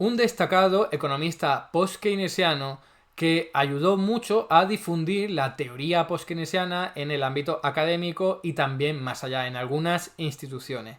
un destacado economista post-keynesiano que ayudó mucho a difundir la teoría post-keynesiana en el ámbito académico y también más allá, en algunas instituciones.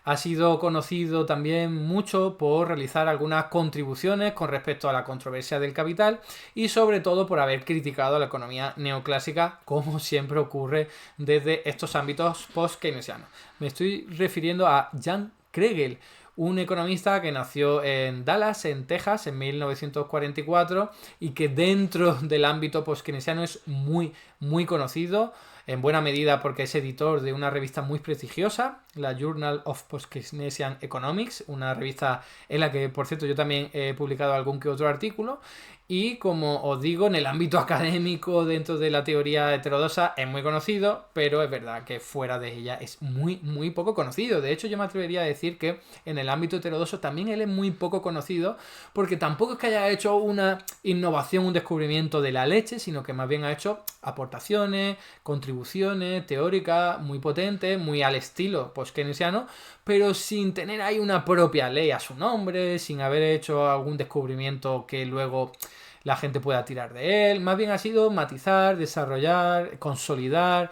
Ha sido conocido también mucho por realizar algunas contribuciones con respecto a la controversia del capital y sobre todo por haber criticado a la economía neoclásica, como siempre ocurre desde estos ámbitos post-keynesianos. Me estoy refiriendo a Jan Kregel, un economista que nació en Dallas, en Texas, en 1944 y que dentro del ámbito post-keynesiano es muy conocido, en buena medida porque es editor de una revista muy prestigiosa, la Journal of Post-Keynesian Economics, una revista en la que, por cierto, yo también he publicado algún que otro artículo. Y como os digo, en el ámbito académico, dentro de la teoría heterodoxa, es muy conocido, pero es verdad que fuera de ella es muy poco conocido. De hecho, yo me atrevería a decir que en el ámbito heterodoxo también él es muy poco conocido, porque tampoco es que haya hecho una innovación, un descubrimiento de la leche, sino que más bien ha hecho aportaciones, contribuciones teóricas muy potentes, muy al estilo post-keynesiano, pero sin tener ahí una propia ley a su nombre, sin haber hecho algún descubrimiento que luego la gente pueda tirar de él. Más bien ha sido matizar, desarrollar, consolidar,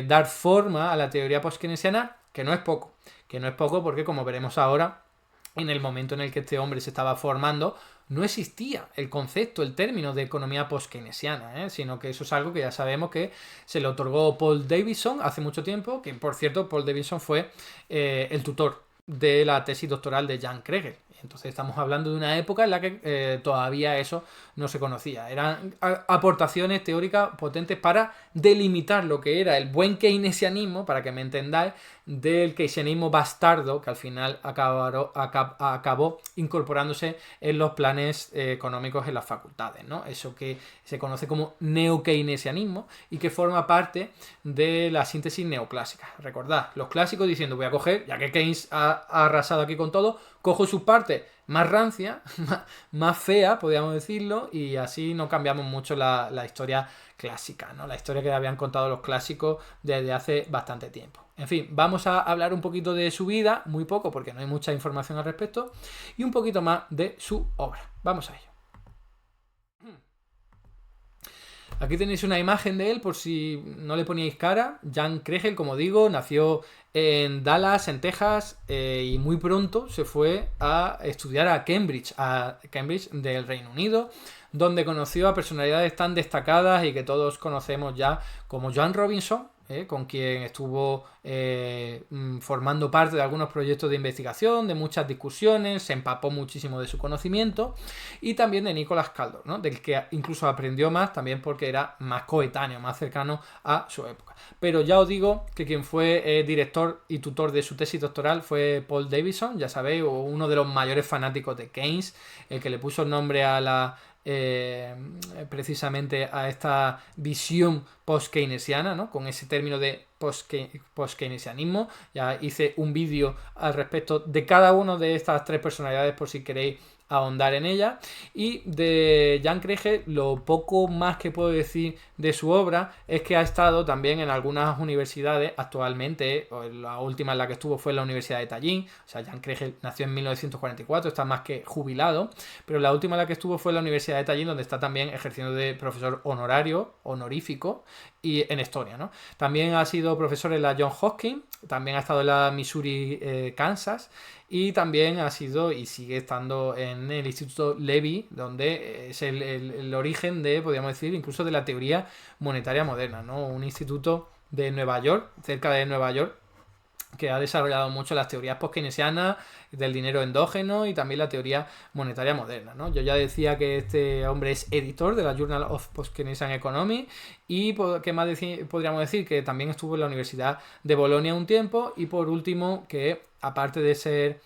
dar forma a la teoría post-keynesiana, que no es poco. Que no es poco porque, como veremos ahora, en el momento en el que este hombre se estaba formando, no existía el concepto, el término de economía post-keynesiana, sino que eso es algo que ya sabemos que se le otorgó Paul Davidson hace mucho tiempo, que por cierto Paul Davidson fue el tutor de la tesis doctoral de Jan Kregel. Entonces estamos hablando de una época en la que todavía eso no se conocía. Eran aportaciones teóricas potentes para delimitar lo que era el buen keynesianismo, para que me entendáis, del keynesianismo bastardo que al final acabó incorporándose en los planes económicos en las facultades, ¿no? Eso que se conoce como neo-keynesianismo y que forma parte de la síntesis neoclásica. Recordad, los clásicos diciendo voy a coger, ya que Keynes ha arrasado aquí con todo, cojo sus partes más rancia, más fea, podríamos decirlo, y así no cambiamos mucho la historia clásica, ¿no? La historia que habían contado los clásicos desde hace bastante tiempo. En fin, vamos a hablar un poquito de su vida, muy poco porque no hay mucha información al respecto, y un poquito más de su obra. Vamos a ello. Aquí tenéis una imagen de él por si no le poníais cara. Jan Kregel, como digo, nació en Dallas, en Texas, y muy pronto se fue a estudiar a Cambridge del Reino Unido, donde conoció a personalidades tan destacadas y que todos conocemos ya como Joan Robinson, con quien estuvo formando parte de algunos proyectos de investigación, de muchas discusiones, se empapó muchísimo de su conocimiento, y también de Nicholas Caldor, ¿no? Del que incluso aprendió más, también porque era más coetáneo, más cercano a su época. Pero ya os digo que quien fue director y tutor de su tesis doctoral fue Paul Davidson, ya sabéis, uno de los mayores fanáticos de Keynes, el que le puso el nombre a la precisamente a esta visión post-keynesiana, ¿no? Con ese término de post-keynesianismo. Ya hice un vídeo al respecto de cada una de estas tres personalidades por si queréis ahondar en ella. Y de Jan Kregel, lo poco más que puedo decir de su obra es que ha estado también en algunas universidades actualmente. La última en la que estuvo fue en la Universidad de Tallinn. O sea, Jan Kregel nació en 1944, está más que jubilado, pero la última en la que estuvo fue en la Universidad de Tallinn, donde está también ejerciendo de profesor honorífico, y en Estonia, ¿no? También ha sido profesor en la Johns Hopkins, también ha estado en la Missouri, Kansas, y también ha sido y sigue estando en el Instituto Levy, donde es el origen de, podríamos decir, incluso de la teoría monetaria moderna, ¿no? Un instituto de Nueva York, cerca de Nueva York, que ha desarrollado mucho las teorías post-keynesianas del dinero endógeno y también la teoría monetaria moderna, ¿no? Yo ya decía que este hombre es editor de la Journal of Post-Keynesian Economy y ¿qué más podríamos decir? Que también estuvo en la Universidad de Bolonia un tiempo, y por último que aparte de ser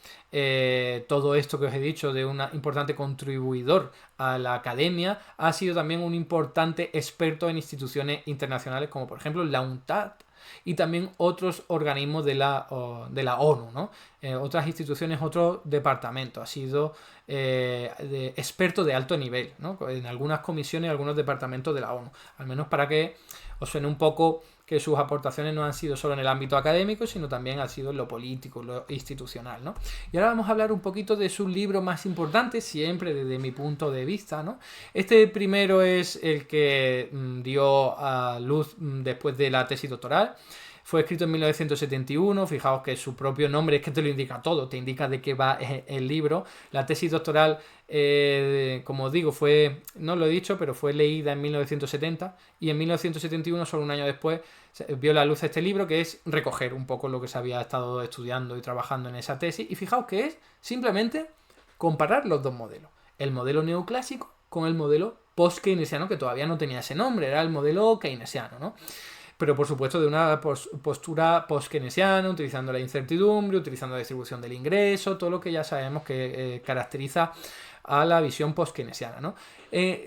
todo esto que os he dicho de un importante contribuidor a la academia, ha sido también un importante experto en instituciones internacionales como por ejemplo la UNCTAD y también otros organismos de la ONU, ¿no? Otras instituciones, otros departamentos. Ha sido experto de alto nivel, ¿no? En algunas comisiones, algunos departamentos de la ONU. Al menos para que os suene un poco que sus aportaciones no han sido solo en el ámbito académico, sino también han sido en lo político, lo institucional, ¿no? Y ahora vamos a hablar un poquito de sus libros más importantes, siempre desde mi punto de vista, ¿no? Este primero es el que dio a luz después de la tesis doctoral. Fue escrito en 1971, fijaos que su propio nombre es que te lo indica todo, te indica de qué va el libro. La tesis doctoral, como os digo, no lo he dicho, pero fue leída en 1970 y en 1971, solo un año después, vio la luz este libro, que es recoger un poco lo que se había estado estudiando y trabajando en esa tesis. Y fijaos que es simplemente comparar los dos modelos, el modelo neoclásico con el modelo post-keynesiano, que todavía no tenía ese nombre, era el modelo keynesiano, ¿no? Pero por supuesto de una postura post-keynesiana, utilizando la incertidumbre, utilizando la distribución del ingreso, todo lo que ya sabemos que caracteriza a la visión post-keynesiana, ¿no?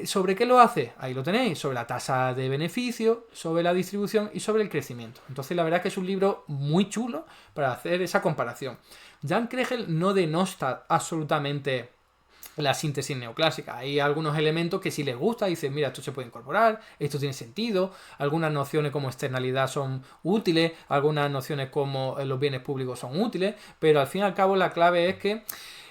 ¿Sobre qué lo hace? Ahí lo tenéis, sobre la tasa de beneficio, sobre la distribución y sobre el crecimiento. Entonces la verdad es que es un libro muy chulo para hacer esa comparación. Jan Kregel no denosta absolutamente la síntesis neoclásica. Hay algunos elementos que si les gusta, dicen, mira, esto se puede incorporar, esto tiene sentido, algunas nociones como externalidad son útiles, algunas nociones como los bienes públicos son útiles, pero al fin y al cabo la clave es que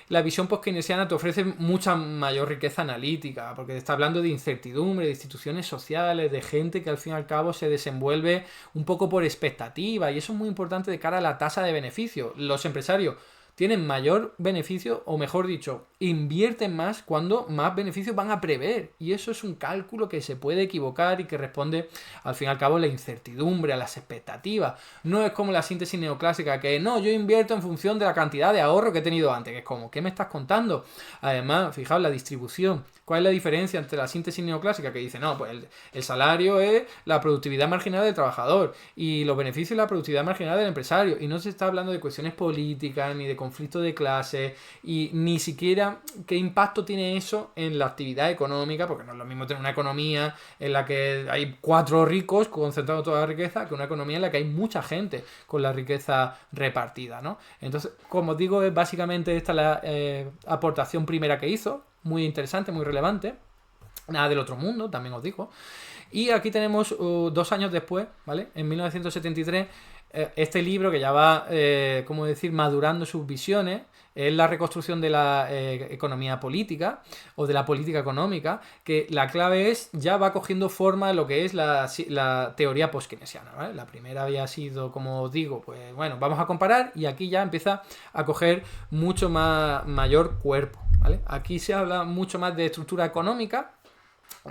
la visión post-keynesiana te ofrece mucha mayor riqueza analítica, porque te está hablando de incertidumbre, de instituciones sociales, de gente que al fin y al cabo se desenvuelve un poco por expectativa, y eso es muy importante de cara a la tasa de beneficio. Los empresarios tienen mayor beneficio, o mejor dicho, invierten más cuando más beneficios van a prever. Y eso es un cálculo que se puede equivocar y que responde, al fin y al cabo, a la incertidumbre, a las expectativas. No es como la síntesis neoclásica, que no, yo invierto en función de la cantidad de ahorro que he tenido antes, que es como, ¿qué me estás contando? Además, fijaos, la distribución. ¿Cuál es la diferencia entre la síntesis neoclásica, que dice, no, pues el salario es la productividad marginal del trabajador y los beneficios la productividad marginal del empresario? Y no se está hablando de cuestiones políticas, ni de conflicto de clases, y ni siquiera qué impacto tiene eso en la actividad económica, porque no es lo mismo tener una economía en la que hay 4 ricos concentrando toda la riqueza que una economía en la que hay mucha gente con la riqueza repartida, ¿no? Entonces, como os digo, es básicamente esta la aportación primera que hizo, muy interesante, muy relevante. Nada del otro mundo, también os digo. Y aquí tenemos 2 años después, ¿vale? En 1973, este libro que ya va, ¿cómo decir?, madurando sus visiones, es la reconstrucción de la economía política o de la política económica, que la clave es, ya va cogiendo forma lo que es la teoría post-keynesiana, ¿vale? La primera había sido, como os digo, pues bueno, vamos a comparar, y aquí ya empieza a coger mucho mayor cuerpo, ¿vale? Aquí se habla mucho más de estructura económica.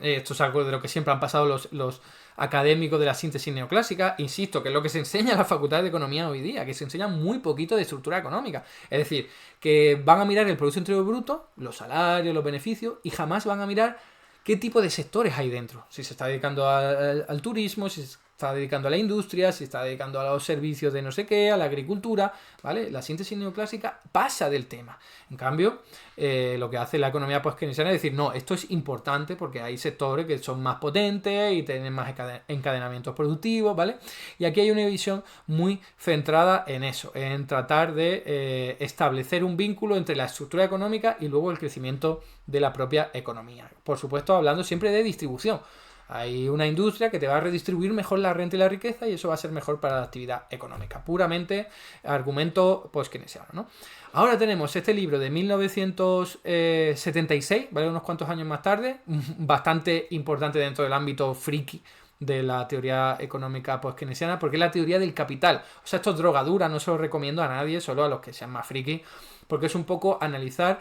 Esto es algo de lo que siempre han pasado los académicos de la síntesis neoclásica, insisto, que es lo que se enseña en la Facultad de Economía hoy día, que se enseña muy poquito de estructura económica. Es decir, que van a mirar el Producto Interior Bruto, los salarios, los beneficios, y jamás van a mirar qué tipo de sectores hay dentro. Si se está dedicando al turismo, si se está dedicando a la industria, si está dedicando a los servicios de no sé qué, a la agricultura, ¿vale? La síntesis neoclásica pasa del tema. En cambio, lo que hace la economía post-keynesiana es decir, no, esto es importante porque hay sectores que son más potentes y tienen más encadenamientos productivos, ¿vale? Y aquí hay una visión muy centrada en eso, en tratar de establecer un vínculo entre la estructura económica y luego el crecimiento de la propia economía. Por supuesto, hablando siempre de distribución. Hay una industria que te va a redistribuir mejor la renta y la riqueza, y eso va a ser mejor para la actividad económica. Puramente argumento post-keynesiano, ¿no? Ahora tenemos este libro de 1976, ¿vale? Unos cuantos años más tarde, bastante importante dentro del ámbito friki de la teoría económica post-keynesiana, porque es la teoría del capital. O sea, esto es drogadura, no se lo recomiendo a nadie, solo a los que sean más friki, porque es un poco analizar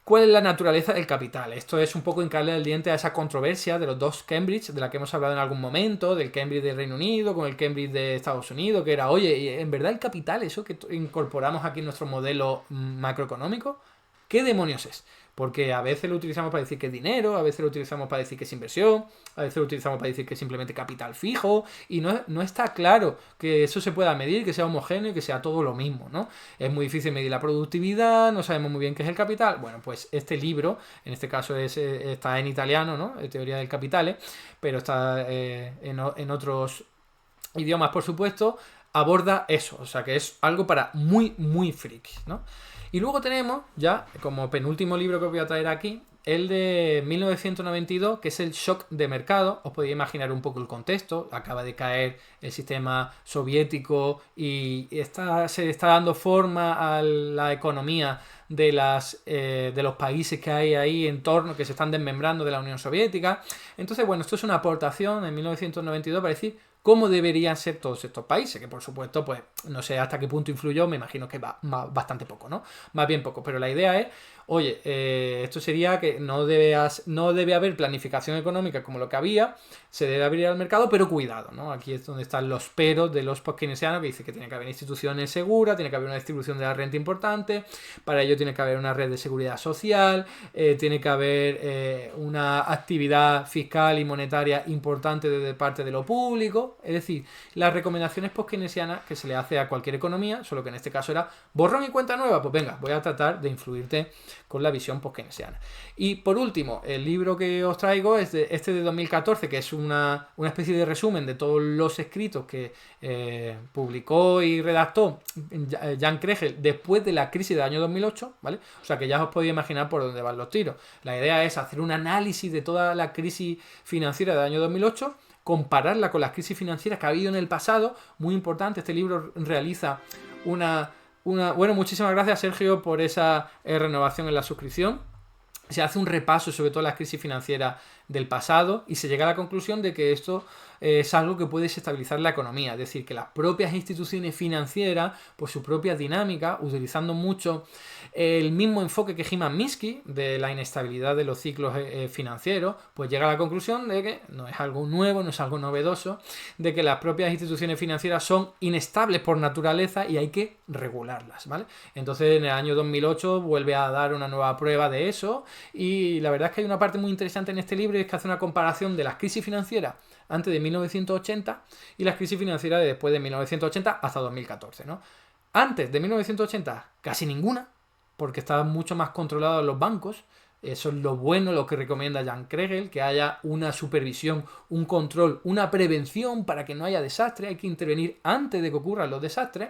¿cuál es la naturaleza del capital? Esto es un poco hincarle el diente a esa controversia de los dos Cambridge, de la que hemos hablado en algún momento, del Cambridge del Reino Unido con el Cambridge de Estados Unidos, que era, oye, ¿en verdad el capital, eso que incorporamos aquí en nuestro modelo macroeconómico, qué demonios es? Porque a veces lo utilizamos para decir que es dinero, a veces lo utilizamos para decir que es inversión, a veces lo utilizamos para decir que es simplemente capital fijo, y no está claro que eso se pueda medir, que sea homogéneo y que sea todo lo mismo, ¿no? Es muy difícil medir la productividad, no sabemos muy bien qué es el capital. Bueno, pues este libro, en este caso está en italiano, ¿no? Teoría del Capitale, pero está en otros idiomas, por supuesto, aborda eso, o sea que es algo para muy, muy frikis, ¿no? Y luego tenemos, ya como penúltimo libro que os voy a traer aquí, el de 1992, que es el shock de mercado. Os podéis imaginar un poco el contexto. Acaba de caer el sistema soviético y se está dando forma a la economía de los países que hay ahí en torno, que se están desmembrando de la Unión Soviética. Entonces, bueno, esto es una aportación en 1992 para decir cómo deberían ser todos estos países, que por supuesto, pues no sé hasta qué punto influyó, me imagino que va bastante poco, ¿no? Más bien poco, pero la idea es, oye, esto sería que no debe haber planificación económica como lo que había, se debe abrir al mercado, pero cuidado, ¿no? Aquí es donde están los peros de los post-keynesianos, que dice que tiene que haber instituciones seguras, tiene que haber una distribución de la renta importante, para ello tiene que haber una red de seguridad social, tiene que haber una actividad fiscal y monetaria importante desde parte de lo público. Es decir, las recomendaciones post-keynesianas que se le hace a cualquier economía, solo que en este caso era borrón y cuenta nueva, pues venga, voy a tratar de influirte con la visión post-keynesiana. Y por último, el libro que os traigo es de 2014, que es una especie de resumen de todos los escritos que publicó y redactó Jan Kregel después de la crisis del año 2008, ¿vale? O sea que ya os podéis imaginar por dónde van los tiros. La idea es hacer un análisis de toda la crisis financiera del año 2008, compararla con las crisis financieras que ha habido en el pasado, muy importante. Este libro realiza bueno, muchísimas gracias, Sergio, por esa renovación en la suscripción. Se hace un repaso sobre todas las crisis financieras del pasado y se llega a la conclusión de que esto es algo que puede desestabilizar la economía, es decir, que las propias instituciones financieras, por su propia dinámica, utilizando mucho el mismo enfoque que Hyman Minsky de la inestabilidad de los ciclos financieros, pues llega a la conclusión de que no es algo nuevo, no es algo novedoso, de que las propias instituciones financieras son inestables por naturaleza y hay que regularlas, ¿vale? Entonces en el año 2008 vuelve a dar una nueva prueba de eso y la verdad es que hay una parte muy interesante en este libro y es que hace una comparación de las crisis financieras antes de 1980 y las crisis financieras de después de 1980 hasta 2014, ¿no? Antes de 1980 casi ninguna, porque estaban mucho más controlados los bancos. Eso es lo bueno, lo que recomienda Jan Kregel, que haya una supervisión, un control, una prevención para que no haya desastre. Hay que intervenir antes de que ocurran los desastres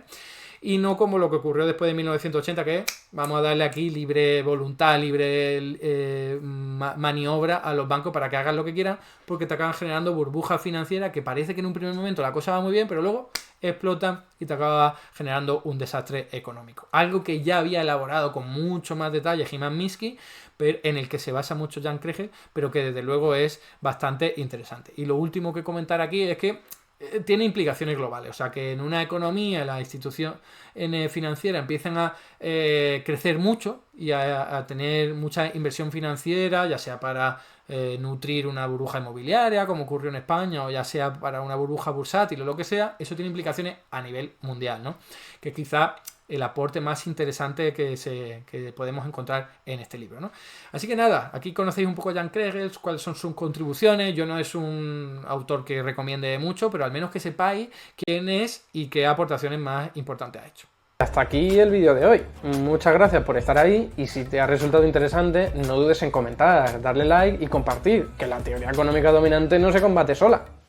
y no como lo que ocurrió después de 1980, que vamos a darle aquí libre voluntad, libre maniobra a los bancos para que hagan lo que quieran, porque te acaban generando burbujas financieras que parece que en un primer momento la cosa va muy bien, pero luego explotan y te acaba generando un desastre económico. Algo que ya había elaborado con mucho más detalle Hyman Minsky, pero en el que se basa mucho Jan Kregel, pero que desde luego es bastante interesante. Y lo último que comentar aquí es que tiene implicaciones globales, o sea que en una economía las instituciones financieras empiezan a crecer mucho y a tener mucha inversión financiera, ya sea para nutrir una burbuja inmobiliaria como ocurrió en España o ya sea para una burbuja bursátil o lo que sea. Eso tiene implicaciones a nivel mundial, ¿no? Que quizá el aporte más interesante que podemos encontrar en este libro, ¿no? Así que nada, aquí conocéis un poco a Jan Kregel, cuáles son sus contribuciones. Yo no es un autor que recomiende mucho, pero al menos que sepáis quién es y qué aportaciones más importantes ha hecho. Hasta aquí el vídeo de hoy. Muchas gracias por estar ahí y si te ha resultado interesante, no dudes en comentar, darle like y compartir, que la teoría económica dominante no se combate sola.